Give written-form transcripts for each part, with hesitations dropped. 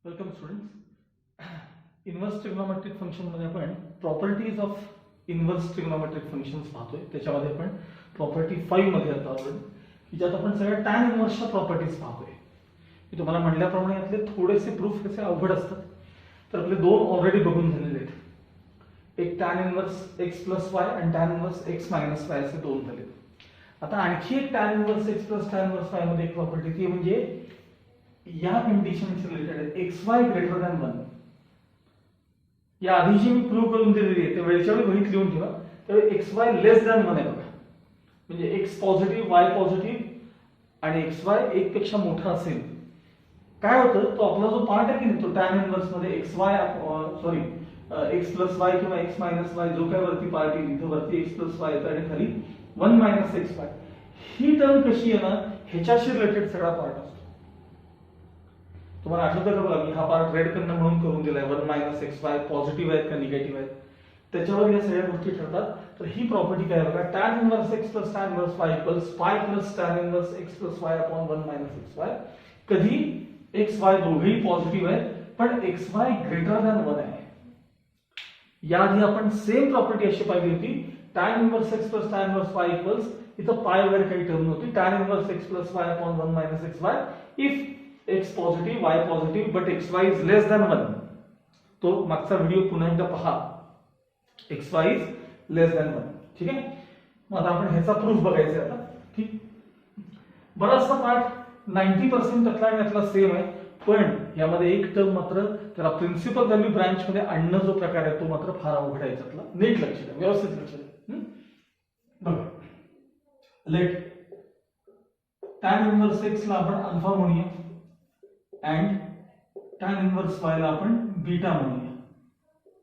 Welcome students. Inverse trigonometric function मध्ये आपण properties of inverse trigonometric functions पाहतोय. त्याच्यामध्ये आपण प्रॉपर्टी 5 मध्ये आता आपण की ज्यात आपण सगळ्या टॅन इन्व्हर्सच्या प्रॉपर्टीज पाहतोय. मी तुम्हाला म्हटल्याप्रमाणे यातले थोडेसे प्रूफ कसे अवघड असतात, तर आपले दोन ऑलरेडी बघून झालेले आहेत. एक tan inverse x plus y आणि tan inverse x minus y असे दोन झाले. आता आणखी एक tan inverse x plus tan inverse y मध्ये एक प्रॉपर्टी ती म्हणजे या कंडिशनशी रिलेटेड आहे, एक्स वाय ग्रेटर दॅन 1. या आधीची मी प्रूव्ह करून दिलेली आहे, ते वेळच्या वेळी वहीत लिहून ठेवा. त्यावेळी एक्स वाय लेस दॅन 1 आहे बघा, म्हणजे एक्स पॉझिटिव्ह वाय पॉझिटिव्ह आणि एक्स वाय 1 पेक्षा मोठा असेल. काय होतं, तो आपला जो पार्ट आहे की नाही तो टॅन इन्व्हर्स मध्ये x Y x plus Y किंवा एक्स मायनस वाय जो काय वरती पार्ट येईल, इथं वरती एक्स प्लस वाय येतं आणि खाली 1 मायनस एक्स वाय. ही टर्म कशी आहे ना, ह्याच्याशी रिलेटेड सगळा पार्ट असतो. तुम्हाला आठवतं का बघा, मी हा पार्ट रेड करणं म्हणून करून दिलाय. 1 मायनस एक्स वाय पॉझिटिव्ह आहेत का निगेटिव्ह आहेत त्याच्यावर या सगळ्या गोष्टी ठरतात. तर ही प्रॉपर्टी काय बघा, tan inverse x plus tan inverse Y equals pi plus tan inverse x plus Y upon 1 minus x y. कधी एक्स वाय दोघेही पॉझिटिव्ह आहेत पण एक्स वाय ग्रेटर दॅन 1 आहे. याआधी आपण सेम प्रॉपर्टी अशी पाहिली होती, tan inverse x plus tan inverse Y equals, इथं पाय वगैरे काही टर्म नव्हती, tan inverse x plus Y upon 1 minus x Y if x positive y positive but xy is less than 1. तो मागचा video पुन्हा एकदा पहा, xy इज लेस दॅन 1. ठीक आहे. मग आता आपण ह्याचा प्रूफ बघायचा आहे आता. ठीक, बराचसा पार्ट 90% त्यातला आणि यातला सेम आहे, पण यामध्ये एक टर्म मात्र त्याला प्रिन्सिपल व्हॅल्यू ब्रांच मध्ये आणणं जो प्रकार आहे तो मात्र फार अवघड आहे. त्यातला नीट लक्ष द्या, व्यवस्थित लक्ष द्या. बघा, लेट टॅन इन्व्हर्स एक्स ला आपण अल्फा म्हणूया and tan inverse y ला आपण बीटा म्हणूया,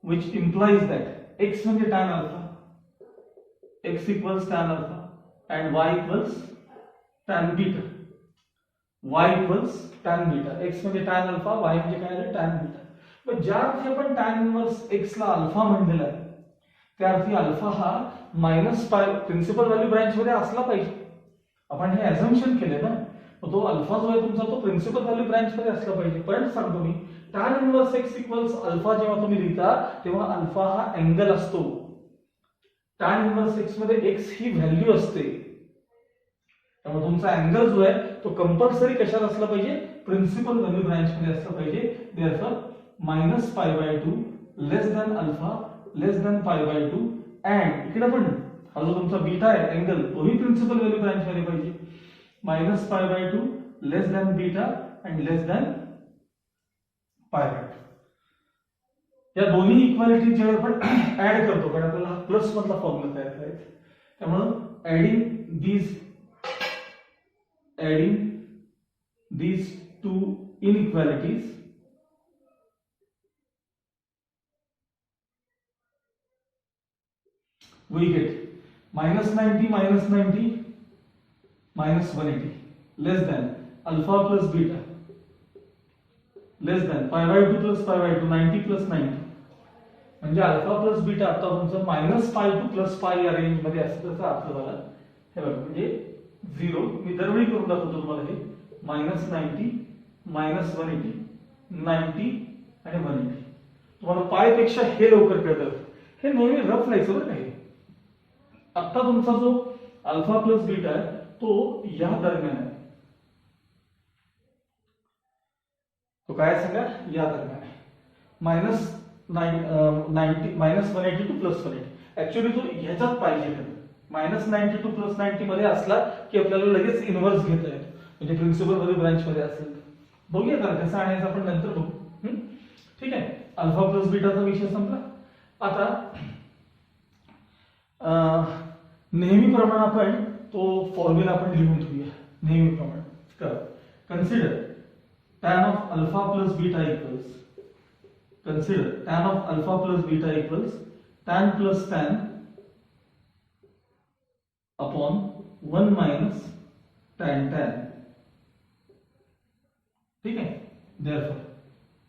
which implies that x म्हणजे tan alpha, x equals tan alpha and y equals tan beta. y equals tan beta. x म्हणजे tan alpha, y म्हणजे काय आहे tan beta. पण ज्या अर्थी आपण tan inverse x ला अल्फा म्हणलेला आहे त्या अर्थी अल्फा हा minus pi principal value branch मध्ये असला पाहिजे. आपण हे अझम्पशन केले ना, तो अल्फा जो आहे तुमचा तो प्रिन्सिपल व्हॅल्यू ब्रांच मध्ये असला पाहिजे. पण सांगतो मी, tan inverse x equals alpha जेव्हा तुम्ही लिहिता तेव्हा अल्फा हा अँगल असतो. टॅन इन्व्हर्स एक्स मध्ये एक्स ही व्हॅल्यू असते, त्यामुळे तुमचा अँगल जो आहे तो कंपल्सरी कशात असला पाहिजे, प्रिन्सिपल व्हॅल्यू ब्रांच मध्ये असला पाहिजे. Therefore minus pi by 2 less than alpha less than पाय बाय 2 अँड इकडे पण हा जो तुमचा बीटा आहे अँगल तोही प्रिन्सिपल व्हॅल्यू ब्रांच मध्ये पाहिजे. Minus pi by 2 less than beta and less than पाय बाय 2. या दोन्ही इक्वालिटी जेव्हा आपण ऍड करतो, कारण आपल्याला हा प्लस मधला फॉर्म्युला तयार करायचा, त्यामुळे adding these two inequalities we get minus 90 minus 90 minus 180 less than alpha plus beta less than pi by 2 plus pi by 2 90 plus 90. म्हणजे अल्फा प्लस बीटा आता तुमचं मायनस पाय 2 प्लस पाय या रेंज मध्ये असतं, त्याचा अर्थ झाला हे बघा, म्हणजे 0. मी दरवेळी करून दाखवतो तुम्हाला हे मायनस 90 मायनस 180 90 आणि 180. तुम्हाला पाय पेक्षा हे लवकर कळतं. हे नेहमी रफ लायचं बरं का. आता तुमचा जो अल्फा प्लस बीटा आहे तो या दरम्यान आहे, तो काय सांगा या दरम्यान आहे. Minus 90 minus 180 two plus 180. Actually तो ह्याच्यात पाहिजे का, मायनस 90 टू प्लस 90 मध्ये असला की आपल्याला लगेच इन्व्हर्स घेता येतो, म्हणजे प्रिन्सिपल व्हॅल्यू ब्रांच मध्ये असेल. बघूया तर कसं आणायचं आपण नंतर बघू. ठीक आहे, अल्फा प्लस बीटाचा विषय संपला. आता नेहमीप्रमाणे आपण तो फॉर्म्युला आपण लिहून ठेवूया. नेहमीप्रमाणे consider tan of alpha plus beta equals, consider tan of alpha plus beta equals tan plus tan upon 1 minus tan tan. ठीक है. therefore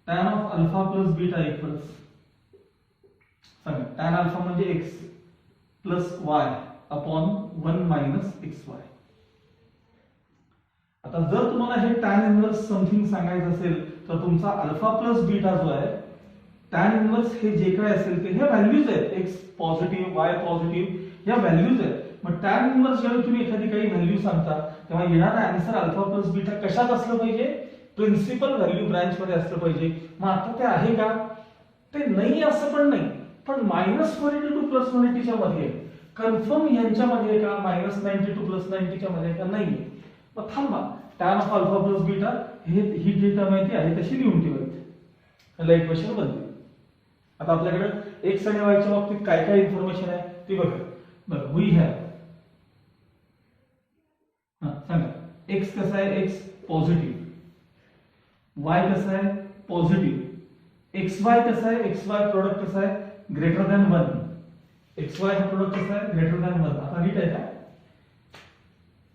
tan of alpha plus beta equals, सांगा tan alpha म्हणजे x plus y upon 1 minus xy. आता जर तुम्हाला हे tan inverse something सांगायचं असेल तर तुमचा अल्फा प्लस बीटा जो आहे, टॅन इनवर्स हे जे काय असेल ते हे व्हॅल्यूज आहेत, एक्स पॉझिटिव्ह वाय पॉझिटिव्ह या व्हॅल्यूज आहेत. मग टॅन इनवर्स जेव्हा तुम्ही एखादी काही व्हॅल्यू सांगता तेव्हा येणारा आन्सर अल्फा प्लस बीटा कशात असलं पाहिजे, प्रिन्सिपल व्हॅल्यू ब्रांच मध्ये असलं पाहिजे. मग आता ते आहे का, ते नाही असं पण नाही, पण -182 टू +180 च्या मध्ये कन्फर्म यांच्यामध्ये का -92 टू +90 च्या मध्ये का नाही. मग थांबा, tan of alpha plus beta ही जी टर्म आहे ती आहे तशी लिहून ठेवायची, त्याला इक्वेशन बनते. आता आपल्याकडे एक्स आणि वाय च्या बाबतीत काय काय इन्फॉर्मेशन आहे ती बघा. बघा वी हॅव, सांगा एक्स कसा आहे, एक्स पॉझिटिव्ह, वाय कसा आहे पॉझिटिव्ह, एक्स वाय कसा आहे, एक्स वाय प्रोडक्ट कसा आहे ग्रेटर दॅन 1, एक्स वाय हा प्रोडक्ट कसा आहे ग्रेटर दॅन 1. आता नीट आहे का,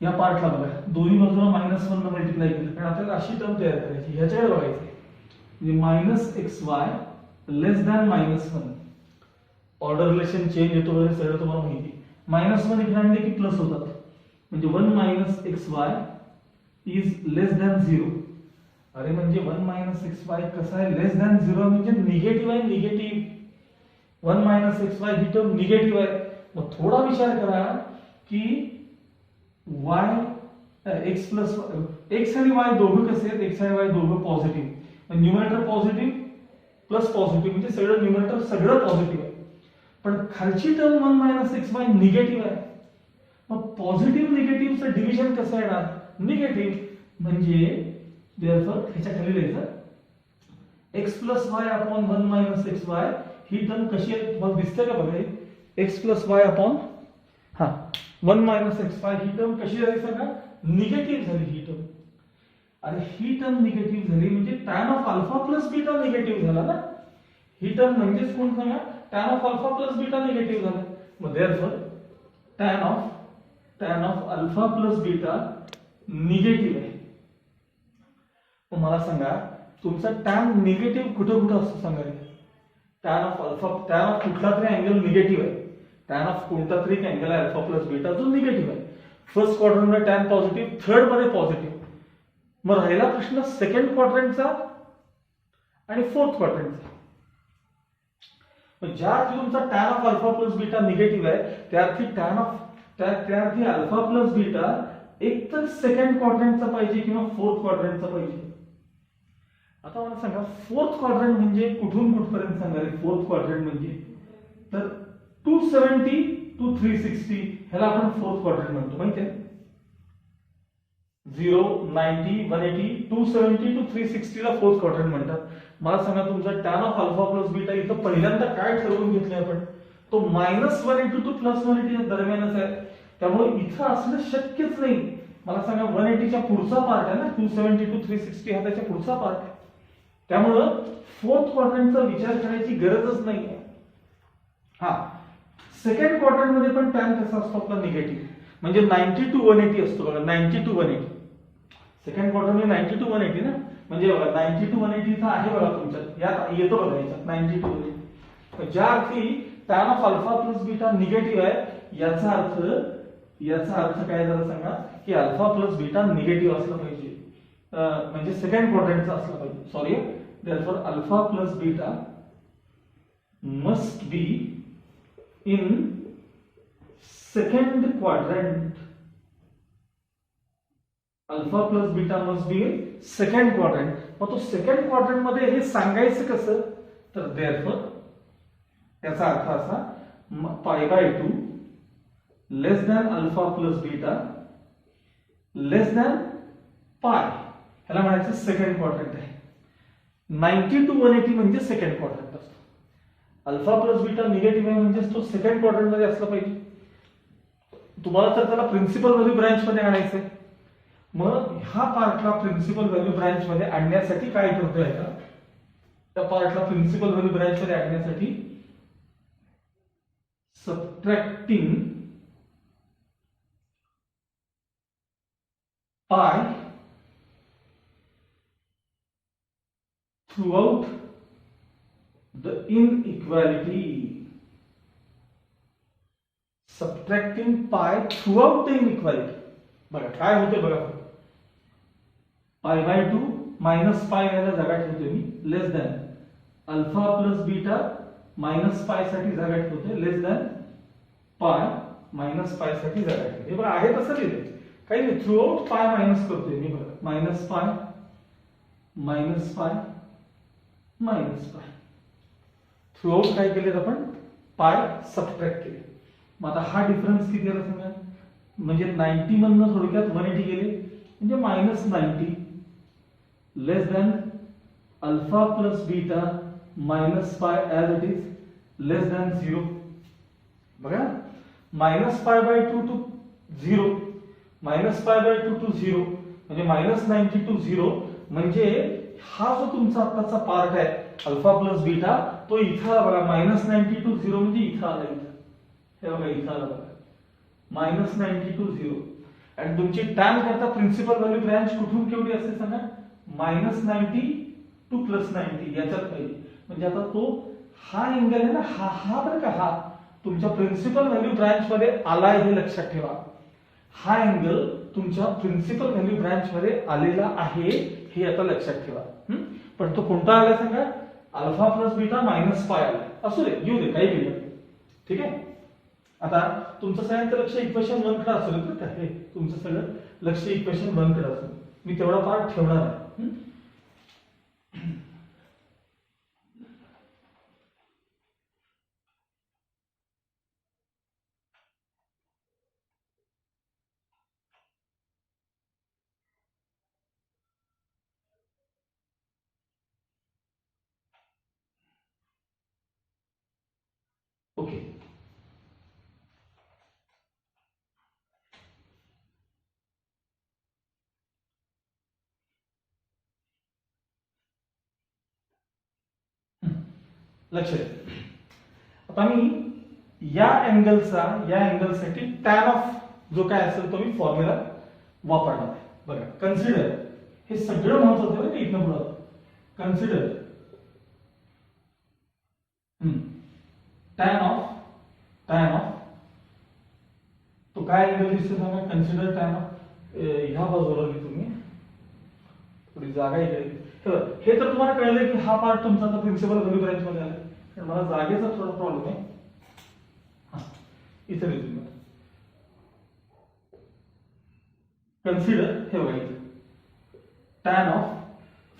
या पार्टला बघा दोन्ही बाजूला -1 न मल्टिप्लाय केलं, कारण आपल्याला अशी टर्म तयार करायची, ह्याच्याकडे बघायचं म्हणजे -xy लेस दॅन -1. ऑर्डर रिलेशन चेंज येतो वगैरे सगळं तुम्हाला माहिती. -1 इकडे आणले की प्लस होतात, म्हणजे 1 - xy इज लेस दॅन 0. अरे म्हणजे 1 - xy कसा आहे लेस दॅन 0 म्हणजे निगेटिव्ह आहे, निगेटिव्ह. 1 - xy ही टर्म निगेटिव्ह आहे. मग थोडा विचार करा की y x प्लस x आणि y दोघं कसे आहेत, x आणि y दोघं positive, numerator positive plus positive म्हणजे सगळं न्यूमरेटर सगळं पॉझिटिव्ह आहे. पण खालची टर्म 1 - xy निगेटिव्ह आहे. मग पॉझिटिव्ह निगेटिव्हचं डिव्हिजन कसं येणार, निगेटिव्ह. म्हणजे देअरफॉर ह्याच्या खाली लिहायचं x plus y upon 1 - xy ही टर्म कशी आहे तुम्हाला दिसते का बघा, x plus y upon 1 - xy ही टर्म कशी झाली सांगा, निगेटिव्ह झाली ही टर्म. आणि ही टर्म निगेटिव्ह झाली म्हणजे tan of alpha plus beta negative झाला ना. ही टर्म म्हणजेच कोण सांगा, tan of alpha plus beta negative झाला. मग therefore tan of alpha plus beta negative आहे. मग मला सांगा तुमचा टॅन निगेटिव्ह कुठं कुठं असतो सांगा. टॅन ऑफ कुठला तरी अँगल निगेटिव्ह आहे, टॅन ऑफ कोणता तरी अँगल आहे अल्फा प्लस बीटा जो निगेटिव्ह आहे. फर्स्ट क्वाड्रंट मध्ये टॅन पॉझिटिव्ह, थर्ड मध्ये पॉझिटिव्ह. मग राहिला प्रश्न सेकंड क्वाड्रंटचा आणि फोर्थ क्वाड्रंटचा. ज्या अर्थी तुमचा tan of alpha plus beta negative आहे त्या अर्थी अल्फा प्लस बीटा एक तर सेकंड क्वाड्रंटचा पाहिजे किंवा फोर्थ क्वाड्रंटचा पाहिजे. आता मला सांगा फोर्थ क्वाड्रंट म्हणजे कुठून कुठपर्यंत सांगा. फोर्थ क्वाड्रंट म्हणजे तर 270 टू 360 ह्याला आपण फोर्थ क्वाड्रंट म्हणतो माहिती आहे. 0, 90, 180, 270 टू 360 ला फोर्थ क्वाड्रंट म्हणतात. मला सांगा तुमचा tan of alpha plus beta इथं पहिल्यांदा काय ठरवून घेतलंय आपण, तो -180 टू +180 दरम्यानच आहे. त्यामुळे इथं असणं शक्यच नाही. मला सांगा 180 च्या पुढचा पार्ट आहे ना, 270 टू 360 हा त्याच्या पुढचा पार्ट आहे. त्यामुळं फोर्थ क्वाड्रंटचा विचार करायची गरजच नाही. सेकंड क्वाड्रंट मध्ये पण टॅन कसा असतो आपला निगेटिव्ह, म्हणजे 90 टू 180 असतो बघा. 90 टू 180 सेकंड क्वाड्रंट मध्ये 90 टू 180 ना, म्हणजे बघा 90 टू 180 इथं आहे बघा तुमच्यात, यात येतो बघा याच्यात 90 टू 180. ज्या अर्थी tan of alpha plus beta negative आहे याचा अर्थ काय झाला सांगा की अल्फा प्लस बीटा निगेटिव्ह असलं पाहिजे, म्हणजे सेकंड क्वाड्रंटचा असलं पाहिजे. Sorry, therefore alpha plus beta must be in second quadrant. Alpha plus beta must be in second quadrant. मग तो सेकंड क्वाड्रंट मध्ये हे सांगायचं कसं, तर देअरफॉर याचा अर्थ असा π/2 लेस दॅन अल्फा प्लस बीटा लेस दॅन पाय, ह्याला म्हणायचं सेकंड क्वाड्रंट आहे. 90 टू 180 म्हणजे सेकंड क्वाड्रंट असतो. अल्फा प्लस बीटा निगेटिव्ह आहे म्हणजे तो सेकंड क्वाड्रंट मध्ये असला पाहिजे. तुम्हाला तर त्याला प्रिन्सिपल व्हॅल्यू ब्रांच मध्ये आणायचंय. मग ह्या पार्टला प्रिन्सिपल व्हॅल्यू ब्रांच मध्ये आणण्यासाठी काय करतोय का, त्या पार्टला प्रिन्सिपल व्हॅल्यू ब्रांच मध्ये आणण्यासाठी सबट्रॅक्टिंग पाय throughout the inequality. Subtracting pi throughout the inequality. बघा काय होते बघा, पाय बाय 2 मायनस पाय याला जागा ठेवतोय मी, less than alpha plus beta minus pi साठी जागा ठेवतोय, लेस दॅन पाय मायनस पाय साठी जागा ठेवतोय. हे बघा आहे तसं लिहिलंय, काही नाही, थ्रू आउट पाय मायनस करतोय मी. बघा minus pi minus pi minus pi, through out काय केले आपण, पाय सबट्रॅक्ट केले. मग आता हा डिफरन्स किती आला सांगा, म्हणजे 90 मधनं थोडक्यात 180 गेले, म्हणजे minus 90 less than alpha plus beta minus pi as it is less than 0. बघा minus pi by 2 to 0, minus pi by 2 to 0, म्हणजे मायनस 90 टू 0. म्हणजे हा जो तुमचा आत्ताचा पार्ट आहे अल्फा प्लस बीटा, तो इथं आला बघा, मायनस 90 टू 0 म्हणजे इथं आला, इथं हे बघा इथं आला बघा, मायनस 90 टू 0. आणि तुमची टॅन करता प्रिन्सिपल व्हॅल्यू ब्रँच कुठून केवढी असते सांगा, मायनस 90 टू प्लस 90 याच्यात पाहिजे. म्हणजे आता तो हा अँगल आहे ना, हा बरं का, हा तुमच्या प्रिन्सिपल व्हॅल्यू ब्रँच मध्ये आलाय हे लक्षात ठेवा. हा अँगल तुमच्या प्रिन्सिपल व्हॅल्यू ब्रँच मध्ये आलेला आहे हे आता लक्षात ठेवा. पण तो कोणता आलाय सांगा, अल्फा प्लस बीटा मायनस पाय आलाय. असू दे, येऊ दे, काही गेलं, ठीक आहे. आता तुमचं सगळ्यांचं लक्ष इक्वेशन 1 कडे असेल बरं का, हे तुमचं सगळं लक्ष इक्वेशन 1 कडे असेल, मी तेवढा पार्ट ठेवणार आहे. ओके, लक्ष द्या. आता मी या अँगलसाठी टॅन ऑफ जो काय असेल तो मी फॉर्म्युला वापरणार आहे. बघा कन्सिडर, हे सगळं महत्वाचं आहे बरं इथनं पुढं. कन्सिडर टॅन ऑफ तो काय अँगल दिसतो सांगा, कन्सिडर टॅन ऑफ, ह्या बाजूला लिहितो मी, थोडी जागा इकडे. हे तर तुम्हाला कळलं की हा पार्ट तुमचा आता प्रिन्सिपल व्हॅल्यू ब्रँच मध्ये आला, पण मला जागेचा थोडा प्रॉब्लेम आहे. हा इथे लिहितो मी, कन्सिडर, हे बघा इथे टॅन ऑफ,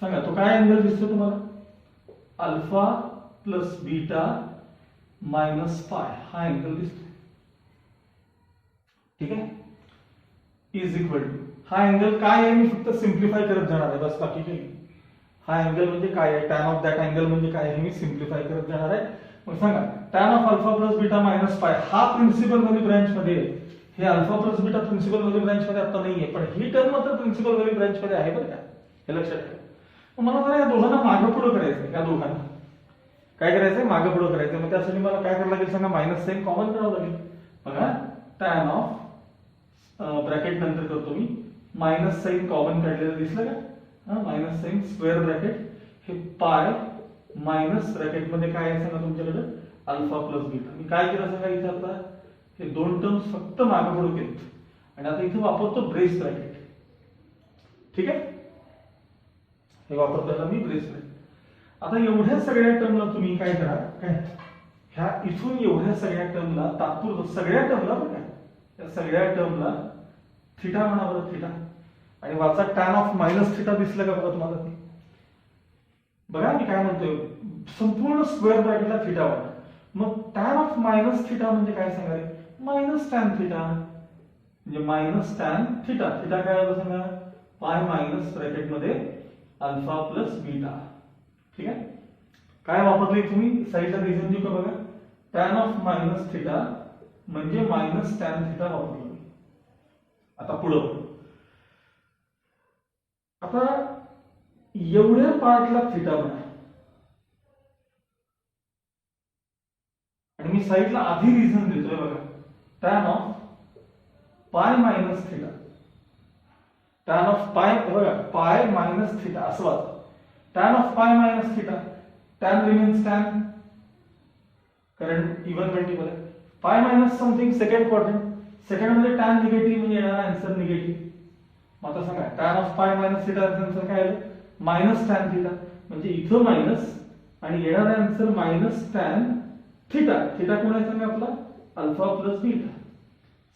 सांगा तो काय अँगल दिसतो तुम्हाला, alpha plus beta minus pi, हा अँगल दिसतो, ठीक आहे. इज इक्वल टू, हा अँगल काय आहे मी फक्त सिम्प्लिफाय करत जाणार आहे, बस बाकी काही. हा अँगल म्हणजे काय आहे, टॅन ऑफ दॅट अँगल म्हणजे काय आहे, मी सिम्प्लिफाय करत जाणार आहे. मग सांगा tan of alpha plus beta minus pi, हा प्रिन्सिपल व्हॅल्यू ब्रँच मध्ये, हे alpha plus beta principal value branch मध्ये आता नाहीये, पण ही टर्म मात्र प्रिन्सिपल व्हॅल्यू ब्रँच मध्ये आहे बरं का, हे लक्षात ठेवा. मग मला जरा या दोघांना मागं पुढं करायचं, या दोघांना काय करायचंय, मागं पुढं करायचं. मग त्यासाठी मला काय करावं लागेल सांगा, मायनस साइन कॉमन करावं लागेल. बघा टॅन ऑफ ब्रॅकेट नंतर करतो मी, मायनस साइन कॉमन काढलेलं दिसलं का, मायनस साइन स्क्वेअर ब्रॅकेट, हे पाय मायनस ब्रॅकेट मध्ये काय आहे सांगा तुमच्याकडे, अल्फा प्लस बीटा. मी काय केलं सांगा, इथे आता हे दोन टर्म्स फक्त मागे पुढे केलेत, आणि आता इथे वापरतो ब्रेस ब्रॅकेट, ठीक आहे. हे वापरताना मी ब्रेस ब्रॅकेट. आता एवढ्या सगळ्या टर्मला तुम्ही काय करा, काय ह्या इथून एवढ्या सगळ्या टर्मला तात्पुरतं, सगळ्या टर्मला बघा, या सगळ्या टर्मला थिटा म्हणा बरं, थिटा, आणि वाचा टॅन ऑफ मायनस थिटा दिसलं का बघा तुम्हाला. बघा मी काय म्हणतोय, संपूर्ण स्क्वेअर ब्रॅकेटला थिटा म्हणा. मग टॅन ऑफ मायनस थिटा म्हणजे काय सांगा, मायनस टॅन थिटा, म्हणजे मायनस टॅन थिटा. थिटा काय होतं सांगा, पाय मायनस ब्रॅकेट मध्ये अल्फा प्लस बीटा, ठीक आहे. काय वापरले तुम्ही साईडला रिझन देऊ का बघा, टॅन ऑफ मायनस थिटा म्हणजे मायनस टॅन थिटा वापरलं. आता पुढं, आता एवढ्या पार्टला थिटा म्हणा, आणि मी साईडला आधी रिझन देतोय बघा, tan of pi minus theta, tan of pi बघा, पाय मायनस थिटा असं वाचा, tan of pi minus theta, tan remains tan, कारण इवन मल्टिपल आहे, pi minus something second quadrant, second मध्ये टॅन निगेटिव्ह म्हणजे येणारा आन्सर निगेटिव्ह, मग आता सांगा tan of pi minus theta answer काय आलं मायनस tan थिटा म्हणजे इथं मायनस आणि येणारा answer minus tan theta theta कोण आहे सांगा आपला अल्फा प्लस बीटा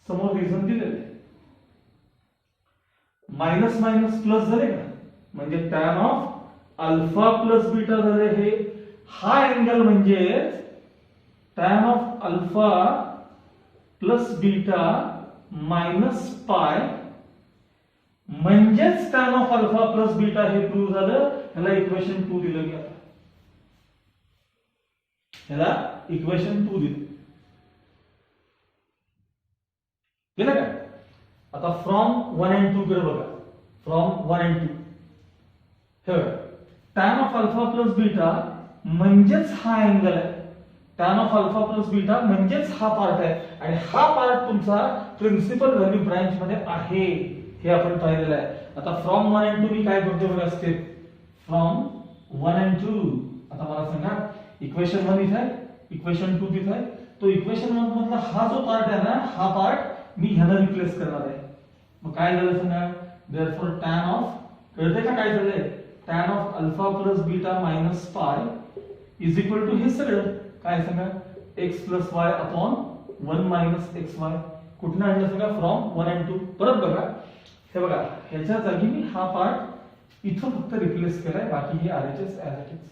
समोर रिझन दिलेलं आहे मायनस मायनस प्लस झाले का म्हणजे tan of alpha plus beta झाले हे हा अँगल म्हणजे tan of alpha plus beta minus पाय म्हणजेच tan of alpha plus beta हे प्रूव्ह झालं ह्याला इक्वेशन 2 दिलं मी आता ह्याला इक्वेशन 2 दिलं दिलं काय आता फ्रॉम 1 and 2 कडे बघा फ्रॉम 1 and 2 हे tan of alpha plus beta म्हणजेच हा अँगल आहे tan of alpha plus beta म्हणजेच हा पार्ट आहे आणि हा पार्ट तुमचा प्रिन्सिपल व्हॅल्यू ब्रांच मध्ये आहे हे आपण पाहिलेलं आहे आता फ्रॉम 1 and 2 मी काय करतो बघा स्टेप फ्रॉम 1 and 2 आता मला सांगा इक्वेशन 1 इथे आहे इक्वेशन 2 तिथे आहे तो इक्वेशन 1 मधला हा जो पार्ट आहे ना हा पार्ट मी ह्याला रिप्लेस करणार आहे मग काय झालं सांगा देयरफॉर tan ऑफ कळते का काय झालंय tan of alpha plus beta minus pi is equal to हे सगळं काय सांगा x plus y upon 1 minus xy कुठनं आणलं सांगा फ्रॉम 1 and 2 परत बघा हे बघा ह्याच्या जागी मी हा पार्ट इथं फक्त रिप्लेस केलाय बाकी हे RHS ऍज इट इज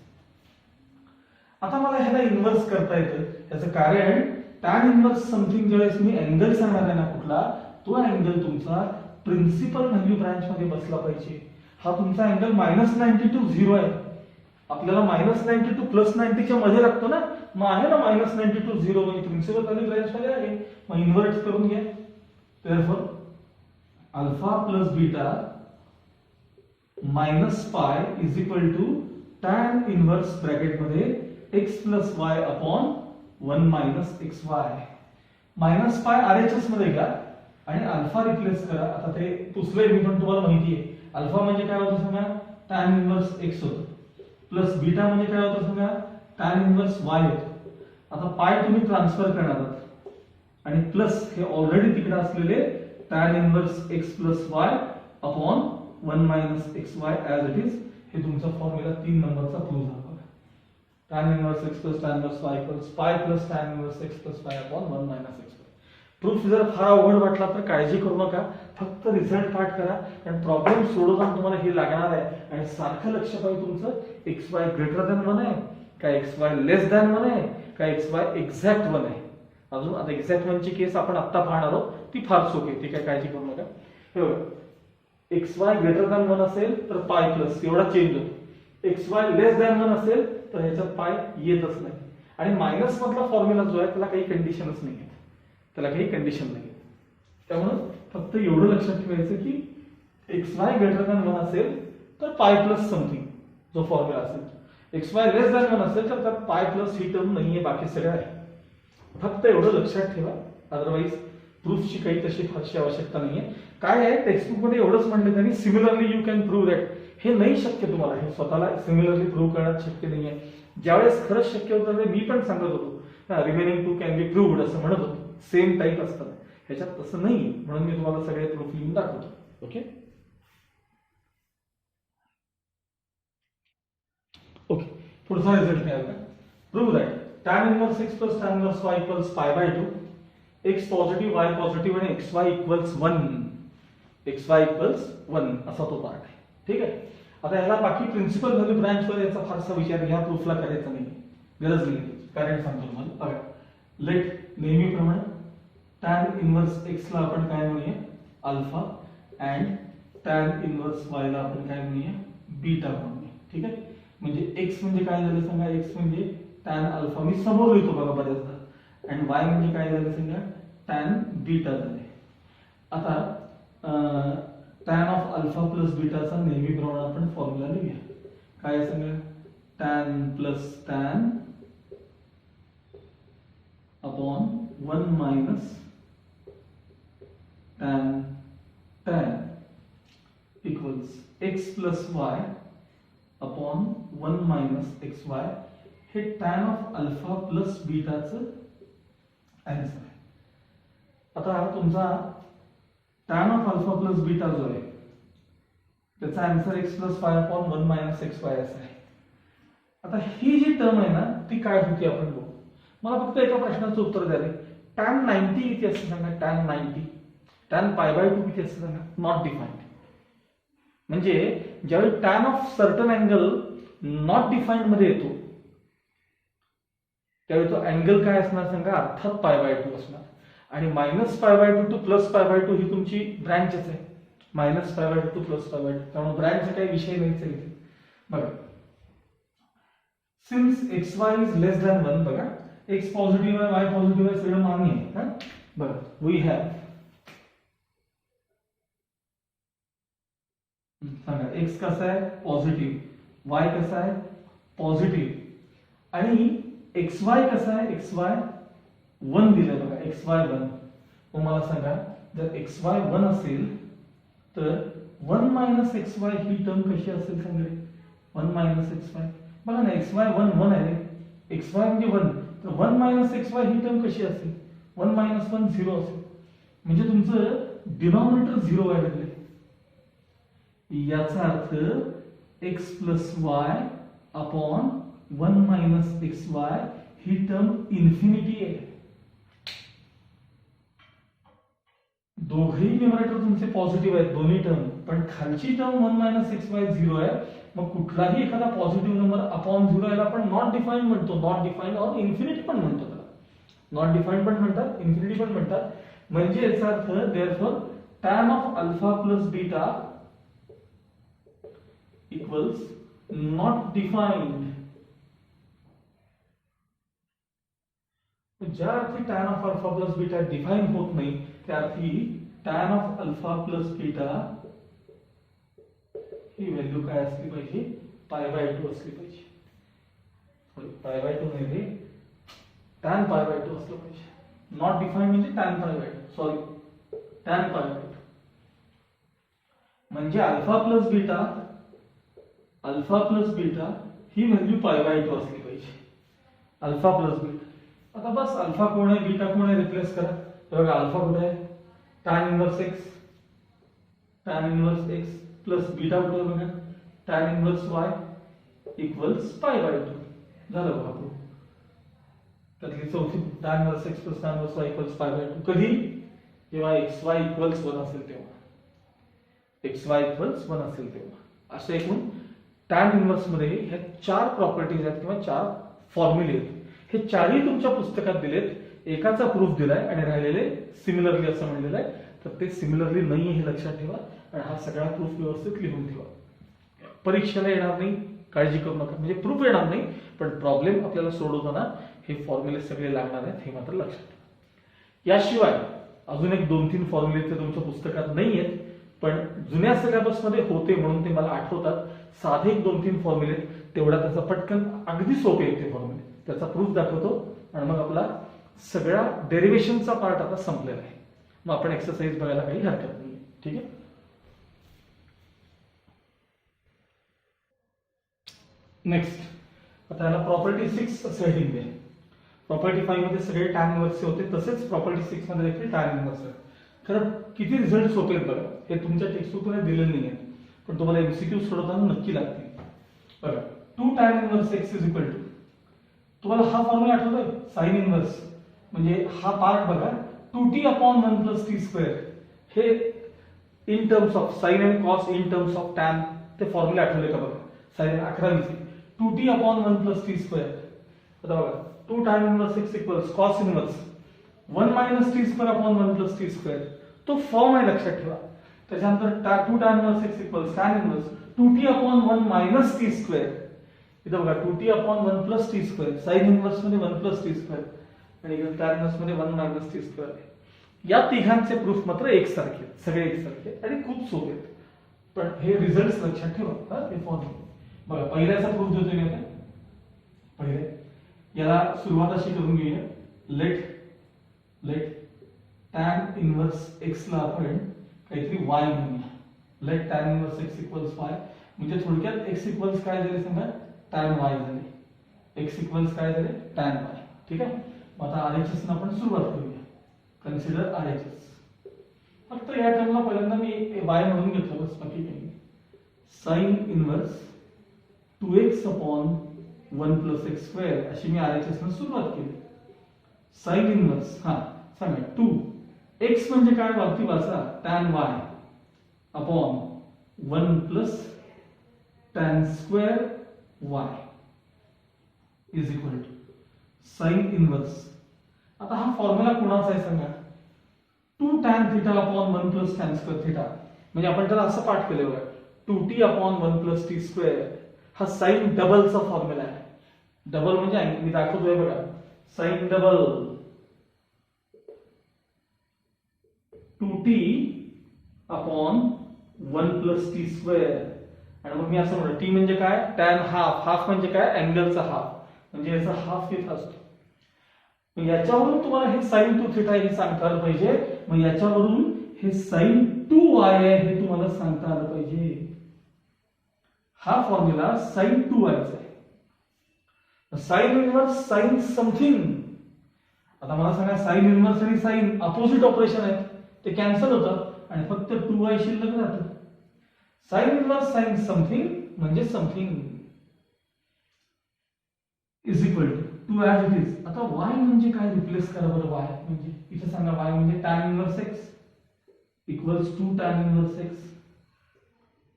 आता मला ह्याला इन्व्हर्स करता येतं याचं कारण tan इन्व्हर्स समथिंग ज्यावेळेस मी अँगल सांगणार आहे ना कुठला तो अँगल तुमचा प्रिन्सिपल व्हॅल्यू ब्रांच मध्ये बसला पाहिजे हा तुमचा अँगल -90 टू 0 आहे आपल्याला -90 टू +90 च्या मध्ये लागतो ना मग आहे ना -90 टू 0 म्हणजे प्रिन्सिपल व्हॅल्यू ब्रांच मध्ये आहे मग इन्व्हर्ट करून घ्या therefore alpha plus beta minus pi is equal to tan inverse bracket मध्ये x plus y upon 1 minus xy minus pi RHS मध्ये घ्या आणि अल्फा रिप्लेस करा आता ते पुसलंय मी पण तुम्हाला माहिती आहे अल्फा म्हणजे काय होतं सांगा tan इन्व्हर्स x होतं प्लस बीटा म्हणजे काय होतं सांगा tan इन्व्हर्स y होतं आता पाय तुम्ही ट्रान्सफर करणार आहात आणि प्लस हे ऑलरेडी तिकडे असलेले tan inverse x plus y upon 1 minus xy as it is हे तुमचा फॉर्म्युला 3 नंबरचा प्रूव्ह झाला tan inverse x plus tan inverse y equals pi plus tan inverse x plus y upon 1 minus xy proof जर फार अवघड वाटला तर काळजी करू नका फक्त रिझल्ट पाठ करा कारण प्रॉब्लेम सोडवताना तुम्हाला हे लागणार आहे आणि सारखं लक्ष पाहिजे तुमचं xy ग्रेटर दॅन 1 आहे का xy लेस दॅन 1 आहे का xy एक्झॅक्ट 1 आहे अजून आता एक्झॅक्ट 1 ची केस आपण आता पाहणार आहोत ती फार सोपी आहे ती काय काळजी करू नका हे बघा xy ग्रेटर दॅन 1 असेल तर पाय प्लस एवढा चेंज होतो xy लेस दॅन 1 असेल तर ह्याच्यात पाय येतच नाही आणि मायनस मधला फॉर्म्युला जो आहे त्याला काही कंडिशनच नाही त्याला काही कंडिशन नाही त्यामुळे फक्त एवढं लक्षात ठेवायचं की xy ग्रेटर दॅन 1 असेल तर पाय प्लस समथिंग जो फॉर्म्युला असेल xy लेस दॅन 1 असेल तर त्यात पाय प्लस ही टर्म नाहीये बाकी सगळं आहे फक्त एवढं लक्षात ठेवा अदरवाईज प्रूफची काही तशी फारशी आवश्यकता नाहीये काय आहे टेक्स्टबुक मध्ये एवढंच म्हणलं त्यांनी similarly you can prove that हे नाही शक्य तुम्हाला हे स्वतःला सिमिलरली प्रूव्ह करणं शक्य नाहीये ज्यावेळेस खरंच शक्य होतं ते मी पण सांगत होतो remaining to can be proved असं म्हणत होतो सेम टाईप असतात ह्याच्यात तसं नाही म्हणून मी तुम्हाला सगळे प्रूफ लिहून दाखवतो ओके ओके पुढचा रिझल्ट काय होता prove that tan inverse x plus tan inverse y equals π/2 x positive y positive आणि xy इक्वल्स 1 असा तो पार्ट आहे ठीक आहे आता ह्याला बाकी प्रिन्सिपल व्हॅल्यू ब्रांच वर याचा फारसा विचार ह्या प्रूफला करायचा नाही गरज नाही कारण सांगतो तुम्हाला बघा लेट नेहमीप्रमाणे tan इन्व्हर्स x ला आपण काय म्हणूया alpha and tan inverse y ला आपण काय म्हणूया बीटा म्हणूया ठीक आहे म्हणजे x म्हणजे काय झालं सांगा x म्हणजे tan अल्फा मी समोर लिहितो बघा बऱ्याचदा आणि y म्हणजे काय झालं सांगा tan बीटा झाले आता tan ऑफ अल्फा प्लस बीटाचा नेहमीप्रमाणे आपण फॉर्म्युला लिहूया काय सांगा tan plus tan upon 1 minus tan equals x plus y upon 1 minus xy हे tan ऑफ अल्फा प्लस बीटाचं आन्सर आहे आता तुमचा tan of alpha plus beta जो आहे त्याचा answer x plus phi upon 1 minus x y असा आहे. आता ही जी टर्म आहे ना ती काय होती आपण बघू. मला फक्त एका प्रश्नाचं उत्तर द्या रे. tan 90 किती असतं सांगा. tan 90 tan पाय बाय 2 किती असतं सांगा. Not defined. म्हणजे ज्यावेळी tan of certain angle not defined मध्ये येतो त्यावेळी तो अँगल काय असणार सांगा. अर्थात पाय बाय 2 असणार. आणि minus pi by 2 two plus पाय बाय 2 ही तुमची ब्रँचच आहे. Minus pi by 2 two plus पाय बाय 2 त्यामुळे ब्रँचचा काही विषय नाहीच आहे इथे. बघा since xy is less than 1 बघा x पॉझिटिव्ह आहे y पॉझिटिव्ह आहे सगळं मान्य आहे. हा बघा वी हॅव सांगा x कसा आहे पॉझिटिव्ह y कसा आहे पॉझिटिव्ह आणि xy कसा आहे xy 1 दिलंय बघा xy 1. मग मला सांगा जर xy 1 असेल तर 1 मायनस xy ही टर्म कशी असेल सांगा. 1 मायनस xy बघा ना xy 1 1 आहे. xy म्हणजे 1 तर 1 मायनस xy ही टर्म कशी असेल. 1 मायनस 1 0 असेल. म्हणजे तुमचं डिनॉमिनेटर 0 व्हायला लागले. याचा अर्थ x plus y upon 1 minus xy ही टर्म इन्फिनिटी आहे. दोघेही न्यूमरेटर तुमचे पॉझिटिव्ह आहेत दोन्ही टर्म. पण खालची टर्म 1 मायनस xy 0 आहे. मग कुठलाही एखादा पॉझिटिव्ह नंबर अपॉन 0 याला आपण नॉट डिफाइंड म्हणतो. नॉट डिफाइंड और इन्फिनिटी पण म्हणतो त्याला. नॉट डिफाइंड पण म्हणतात इन्फिनिटी पण म्हणतात. म्हणजे याचा अर्थ therefore tan of alpha plus beta equals not defined. ज्या अर्थी tan of alpha plus beta define होत नाही त्या अर्थी tan of alpha plus beta he value काय असली पाहिजे पाय बाय 2 असली पाहिजे. सॉरी पाय बाय 2 नाही tan पाय बाय 2 असलं पाहिजे. नॉट डिफाइंड म्हणजे tan पाय बाय 2 सॉरी tan पाय बाय 2. म्हणजे अल्फा प्लस बीटा ही व्हॅल्यू पाय बाय 2 असली पाहिजे. Alpha plus beta. आता बस अल्फा कोण आहे बीटा कोण आहे रिप्लेस करा. बघा अल्फा कुठे आहे tan inverse x plus beta कुठे आहे बघा tan इनवर्स y इक्वल्स पाय बाय 2. झालं बघा प्रूफ. त्यातली चौथी tan inverse x plus tan inverse y equals पाय बाय 2 कधी जेव्हा xy इक्वल्स 1 असेल तेव्हा. xy इक्वल्स 1 असेल तेव्हा. असं एकूण tan इनवर्स मध्ये ह्या 4 प्रॉपर्टीज आहेत किंवा 4 फॉर्म्युले आहेत. हे चारही तुमच्या पुस्तकात दिलेत. एकाचा प्रूफ दिलाय आणि राहिलेले सिमिलरली असं म्हणलेलं आहे. तर ते सिमिलरली नाही हे लक्षात ठेवा आणि हा सगळा प्रूफ व्यवस्थित लिहून ठेवा. परीक्षेला येणार नाही काळजी करू नका. म्हणजे प्रूफ येणार नाही पण प्रॉब्लेम आपल्याला सोडवताना हे फॉर्म्युले सगळे लागणार आहेत हे मात्र लक्षात ठेवा. याशिवाय अजून एक 2-3 फॉर्म्युले ते तुमच्या पुस्तकात नाही आहेत पण जुन्या सिलेबस मध्ये होते म्हणून ते मला आठवतात. साधे 1-2-3 फॉर्म्युले तेवढा त्याचा पटकन अगदी सोपे आहेत ते फॉर्म्युले. त्याचा प्रूफ दाखवतो आणि मग आपला सगळा डेरिव्हेशनचा पार्ट आता संपलेला आहे. मग आपण एक्सरसाइज बघायला काही हरकत नाही. ठीक आहे. नेक्स्ट आता याला प्रॉपर्टी 6 असं हेडिंग आहे. प्रॉपर्टी 5 मध्ये सगळे tan इनवर्स होते तसेच प्रॉपर्टी 6 मध्ये देखील tan इनवर्स आहे. खरं किती रिझल्ट सोपे आहेत बघा. हे तुमच्या टेक्स्टबुक मध्ये दिलेले नाही आहे पण तुम्हाला एमसीक्यू सोडवताना नक्की लागतील. बघा 2 tan inverse x is equal to तुम्हाला हा फॉर्म्युला आठवतोय साइन इनवर्स म्हणजे हा पार्ट बघा 2t upon 1 plus t square. हे in terms of sine and cos in terms of tan ते फॉर्म्युला आठवले का बघा. साइन 11वीचे 2t upon 1 plus t square. आता बघा 2 tan inverse x equals cos inverse 1 minus t square upon 1 plus t square. तो form आहे लक्षात ठेवा. त्याच्यानंतर 2 tan inverse x equals tan inverse 2t upon 1 minus t square. इथं बघा 2t upon 1 plus t square. Sine inverse मध्ये 1 plus t square आणि इकडे tan इनवर्स मध्ये 1 मायनस t स्क्वेअर. या तिघांचे प्रूफ मात्र एकसारखे आहेत. सगळे एकसारखे आहेत आणि खूप सोपे आहेत. पण हे रिझल्ट्स लक्षात ठेवा. हे फॉर्म्युला बघा पहिल्याचा प्रूफ देतो मी आता. पहिले याला सुरुवात अशी करून घेऊया. लेट tan इनवर्स x ला आपण काहीतरी y म्हणूया. Let tan inverse x equals y म्हणजे थोडक्यात x इक्वल्स काय झाले सांगा tan y झाले. x इक्वल्स काय झाले tan y. ठीक आहे. मग आता RHS ने आपण सुरुवात करूया. Consider RHS. फक्त या टर्मला पहिल्यांदा मी y म्हणून घेतलं बस बाकी काही नाही. Sine inverse 2x upon 1 plus x square अशी मी RHS ने सुरुवात केली. साइन इनवर्स सांगा 2 x म्हणजे काय वरती वाचा tan y upon 1 plus tan square y is equal to sine inverse. आता हा फॉर्म्युला कोणाचा आहे सांगा 2 tan theta upon 1 plus tan square theta. म्हणजे आपण त्याला असं पाठ केलं बघा 2t upon 1 plus t square हा साइन डबलचा फॉर्म्युला आहे. डबल म्हणजे मी दाखवतोय बघा sine double 2t upon 1 plus t square. आणि मग मी असं म्हणतो t म्हणजे काय tan हाफ. हाफ म्हणजे काय अँगलचा हाफ म्हणजे याचा हाफ इथं असतो. याच्यावरून तुम्हाला हे साइन 2 थीटा हे सांगता आलं पाहिजे. मग याच्यावरून हे साइन 2y आहे हे तुम्हाला सांगता आलं पाहिजे. हा फॉर्म्युला साइन 2y चा आहे. Sine inverse sine something. आता मला सांगा साइन इनवर्स आणि साइन अपोजिट ऑपरेशन आहेत ते कॅन्सल होतात आणि फक्त 2y शिल्लक राहतं. साइन इनवर्स साइन समथिंग म्हणजे something is equal to as it is. आता y म्हणजे काय रिप्लेस करा बरं. y म्हणजे इथे सांगा y म्हणजे tan inverse x equals to tan inverse x.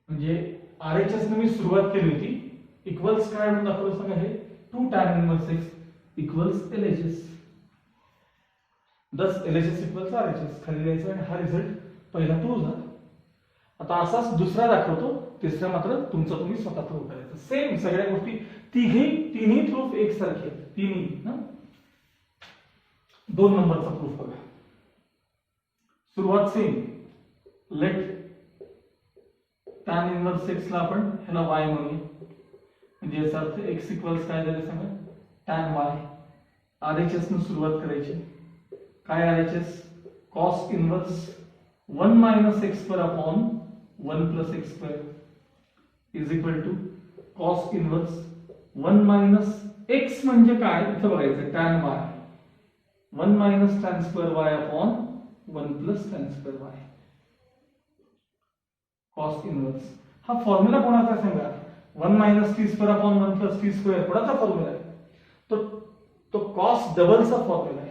म्हणजे RHS ने मी सुरुवात केली होती इक्वल्स काय म्हणून दाखवलं सांगा हे 2 tan inverse x equals LHS. दस LHS इक्वल्स RHS खाली लिहायचं आणि हा रिझल्ट पहिला प्रूव्ह झाला. आता असाच दुसरा दाखवतो. तिसरा मात्र तुमचं तुम्ही स्वतः प्रूव्ह करायचं. सेम सगळ्या गोष्टी तिन्ही प्रूफ एकसारखे आहेत. तिन्ही ना. 2 नंबरचा प्रूफ बघा. सुरुवात same. Let tan inverse x ला आपण ह्याला y म्हणूया. म्हणजे याचा अर्थ x इक्वल्स काय झालं सांगा tan y. RHS ने सुरुवात करायची. काय RHS cos inverse 1 minus x square upon 1 plus x square is equal to cos inverse 1 minus x म्हणजे काय इथं बघायचं tan y 1 minus tan square y upon 1 plus tan square y cos inverse. हा formula कोणाचा सांगा 1 minus t square upon 1 plus t square कोणाचा formula आहे. तो cos डबलचा फॉर्म्युला आहे.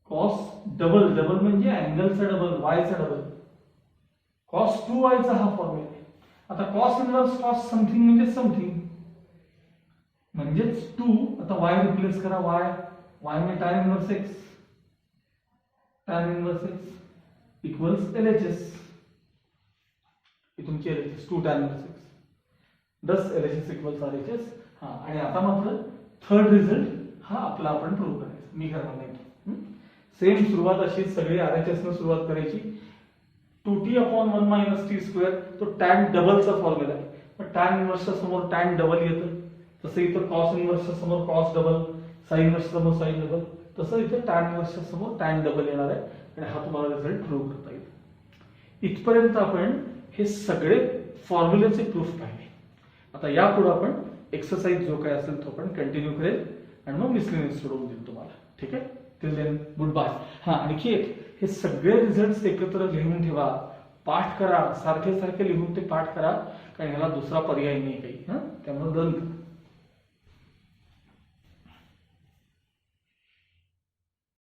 cos डबल डबल म्हणजे अँगलचा डबल y चा डबल cos 2y चा हा फॉर्म्युला आहे. आता cos इनवर्स cos समथिंग म्हणजे समथिंग म्हणजेच 2. आता y रिप्लेस करा y म्हणजे tan inverse x. tan inverse x equals LHS. ही तुमची LHS 2 tan इनवर्स x. दस LHS इक्वल्स RHS. आणि आता मात्र थर्ड रिझल्ट हा आपला आपण प्रूव्ह करायचा. मी करणार नाही. सेम सुरुवात अशी सगळी RHS ने सुरुवात करायची. 2t upon 1 minus t square तो tan डबलचा फॉर्म्युला आहे. पण tan इनवर्सच्या समोर tan डबल येतं. तसं इथं cos इनवर्सच्या समोर cos डबल, sin इनवर्सच्या समोर sin डबल, तसं इथं tan इनवर्सच्या समोर tan डबल येणार आहे आणि हा तुम्हाला रिझल्ट प्रूव्ह करता येईल. इथपर्यंत आपण हे सगळे फॉर्म्युलेचे प्रूफ पाहिले. आता यापुढे आपण एक्सरसाइज जो काय असेल तो आपण कंटिन्यू करेल आणि मग मिसलेनियस सोडवून देईल तुम्हाला. ठीक आहे. Till then goodbye. आणखी एक हे सगळे रिझल्ट्स एकत्र लिहून ठेवा. पाठ करा. सारखे सारखे लिहून ते पाठ करा कारण ह्याला दुसरा पर्याय नाही काही. त्यामुळे डन.